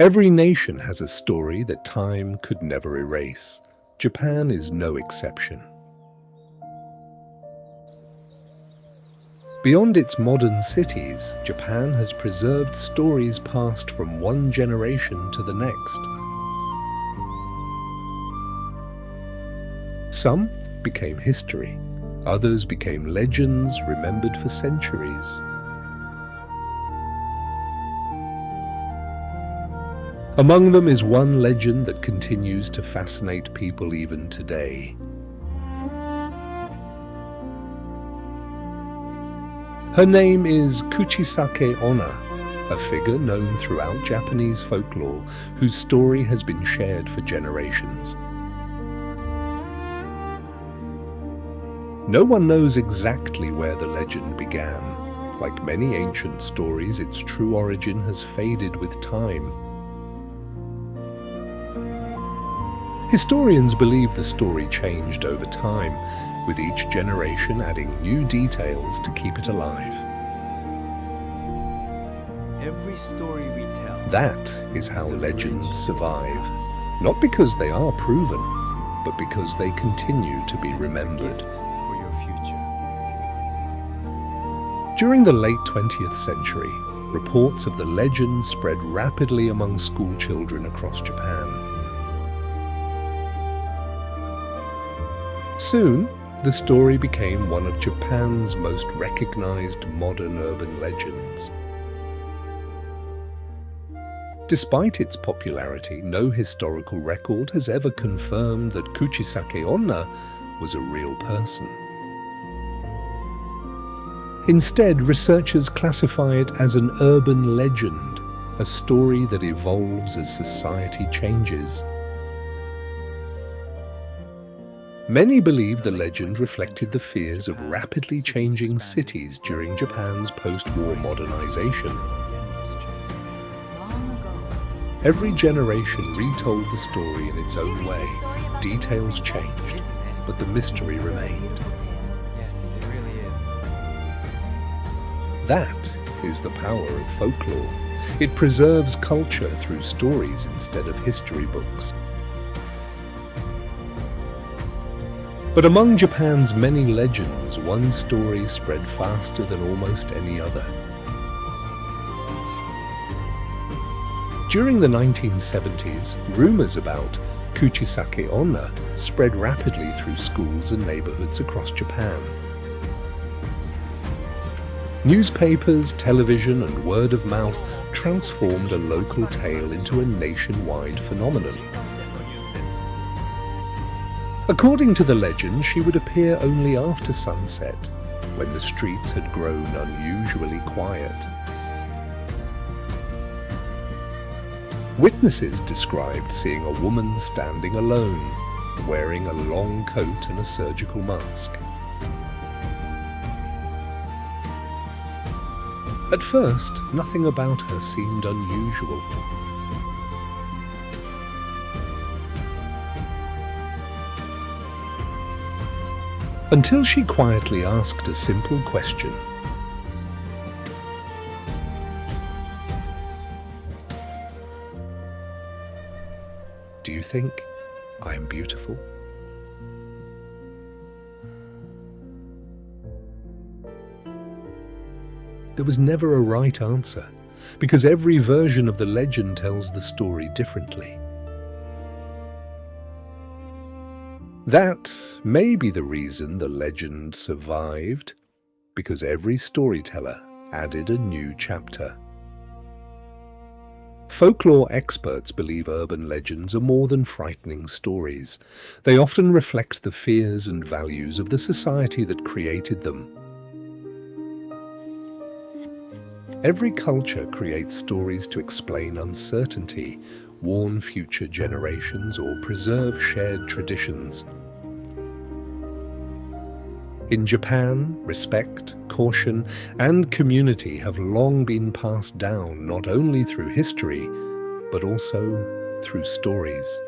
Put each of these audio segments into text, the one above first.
Every nation has a story that time could never erase. Japan is no exception. Beyond its modern cities, Japan has preserved stories passed from one generation to the next. Some became history. Others became legends remembered for centuries. Among them is one legend that continues to fascinate people even today. Her name is Kuchisake-onna, a figure known throughout Japanese folklore whose story has been shared for generations. No one knows exactly where the legend began. Like many ancient stories, its true origin has faded with time. Historians believe the story changed over time, with each generation adding new details to keep it alive. Every story we tell. That is how legends survive, not because they are proven, but because they continue to be remembered. For your future. During the late 20th century, reports of the legend spread rapidly among school children across Japan. Soon, the story became one of Japan's most recognized modern urban legends. Despite its popularity, no historical record has ever confirmed that Kuchisake-onna was a real person. Instead, researchers classify it as an urban legend, a story that evolves as society changes. Many believe the legend reflected the fears of rapidly changing cities during Japan's post-war modernization. Every generation retold the story in its own way. Details changed, but the mystery remained. Yes, it really is. That is the power of folklore. It preserves culture through stories instead of history books. But among Japan's many legends, one story spread faster than almost any other. During the 1970s, rumors about Kuchisake-onna spread rapidly through schools and neighborhoods across Japan. Newspapers, television, and word of mouth transformed a local tale into a nationwide phenomenon. According to the legend, she would appear only after sunset, when the streets had grown unusually quiet. Witnesses described seeing a woman standing alone, wearing a long coat and a surgical mask. At first, nothing about her seemed unusual. Until she quietly asked a simple question. Do you think I am beautiful? There was never a right answer, because every version of the legend tells the story differently. That may be the reason the legend survived, because every storyteller added a new chapter. Folklore experts believe urban legends are more than frightening stories. They often reflect the fears and values of the society that created them. Every culture creates stories to explain uncertainty, warn future generations, or preserve shared traditions. In Japan, respect, caution, and community have long been passed down not only through history, but also through stories.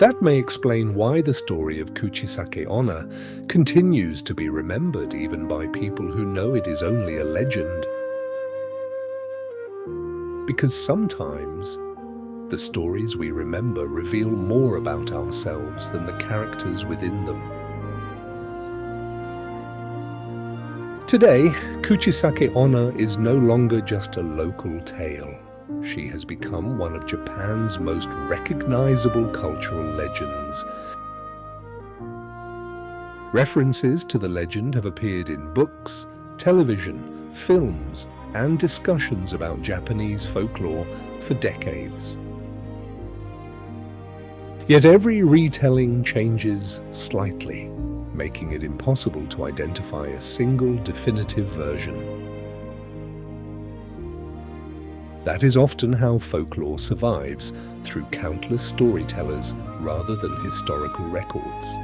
That may explain why the story of Kuchisake-onna continues to be remembered even by people who know it is only a legend. because sometimes the stories we remember reveal more about ourselves than the characters within them. Today, Kuchisake-onna is no longer just a local tale. She has become one of Japan's most recognizable cultural legends. References to the legend have appeared in books, television, films, and discussions about Japanese folklore for decades. Yet every retelling changes slightly, making it impossible to identify a single definitive version. That is often how folklore survives, through countless storytellers rather than historical records.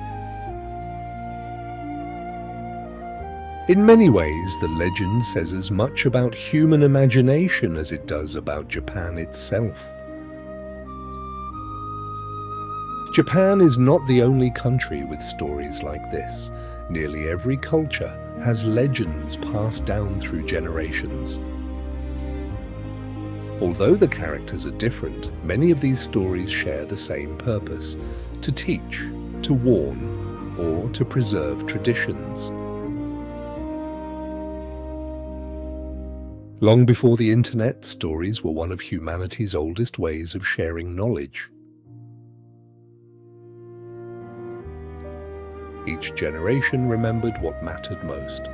In many ways, the legend says as much about human imagination as it does about Japan itself. Japan is not the only country with stories like this. Nearly every culture has legends passed down through generations. Although the characters are different, many of these stories share the same purpose: to teach, to warn, or to preserve traditions. Long before the internet, stories were one of humanity's oldest ways of sharing knowledge. Each generation remembered what mattered most,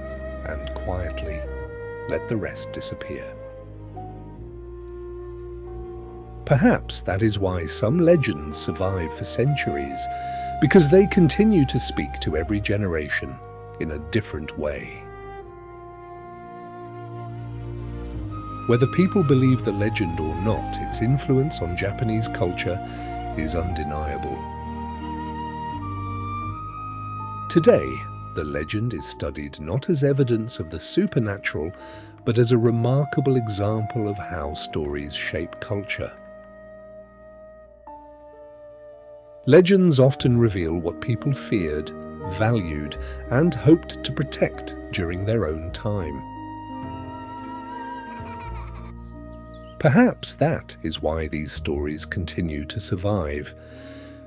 and quietly let the rest disappear. Perhaps that is why some legends survive for centuries, because they continue to speak to every generation in a different way. Whether people believe the legend or not, its influence on Japanese culture is undeniable. Today, the legend is studied not as evidence of the supernatural, but as a remarkable example of how stories shape culture. Legends often reveal what people feared, valued, and hoped to protect during their own time. Perhaps that is why these stories continue to survive,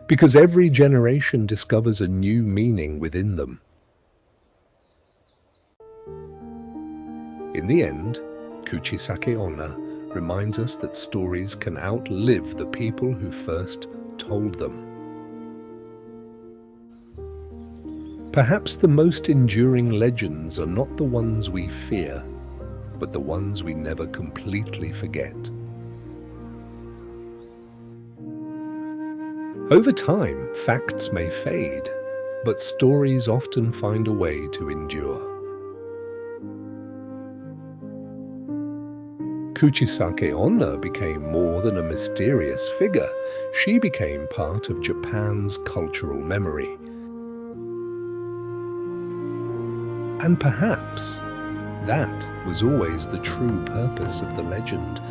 because every generation discovers a new meaning within them. In the end, Kuchisake-onna reminds us that stories can outlive the people who first told them. Perhaps the most enduring legends are not the ones we fear, but the ones we never completely forget. Over time, facts may fade, but stories often find a way to endure. Kuchisake-onna became more than a mysterious figure. She became part of Japan's cultural memory. And perhaps that was always the true purpose of the legend.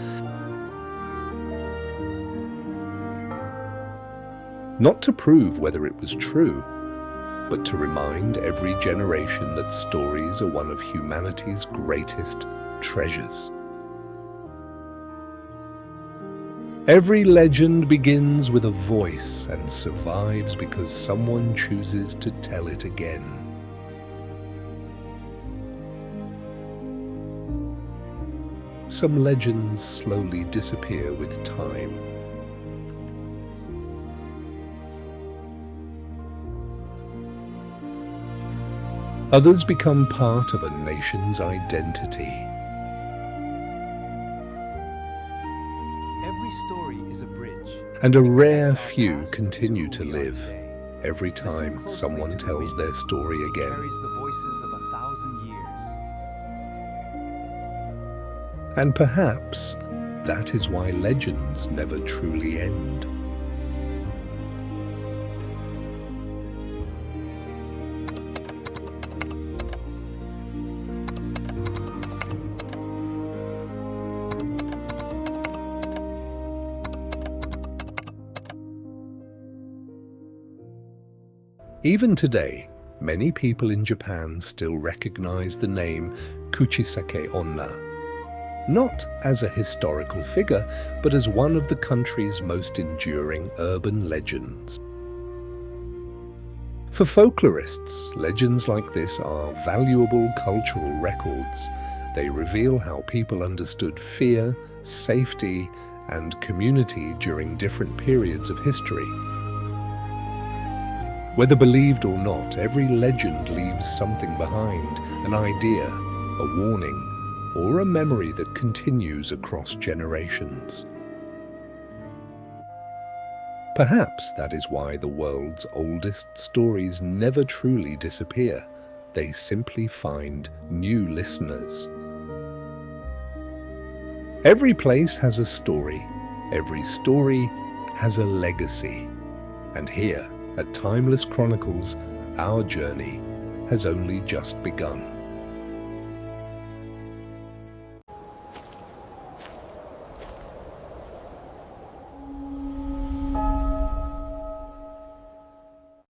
Not to prove whether it was true, but to remind every generation that stories are one of humanity's greatest treasures. Every legend begins with a voice and survives because someone chooses to tell it again. Some legends slowly disappear with time. Others become part of a nation's identity. Every story is a bridge. And a rare few continue to live every time someone tells their story again. Carries the voices of 1,000 years. And perhaps that is why legends never truly end. Even today, many people in Japan still recognize the name Kuchisake-onna. not as a historical figure, but as one of the country's most enduring urban legends. For folklorists, legends like this are valuable cultural records. They reveal how people understood fear, safety, and community during different periods of history. Whether believed or not, every legend leaves something behind, an idea, a warning, or a memory that continues across generations. Perhaps that is why the world's oldest stories never truly disappear. They simply find new listeners. Every place has a story. Every story has a legacy. And here, at Timeless Chronicles, our journey has only just begun.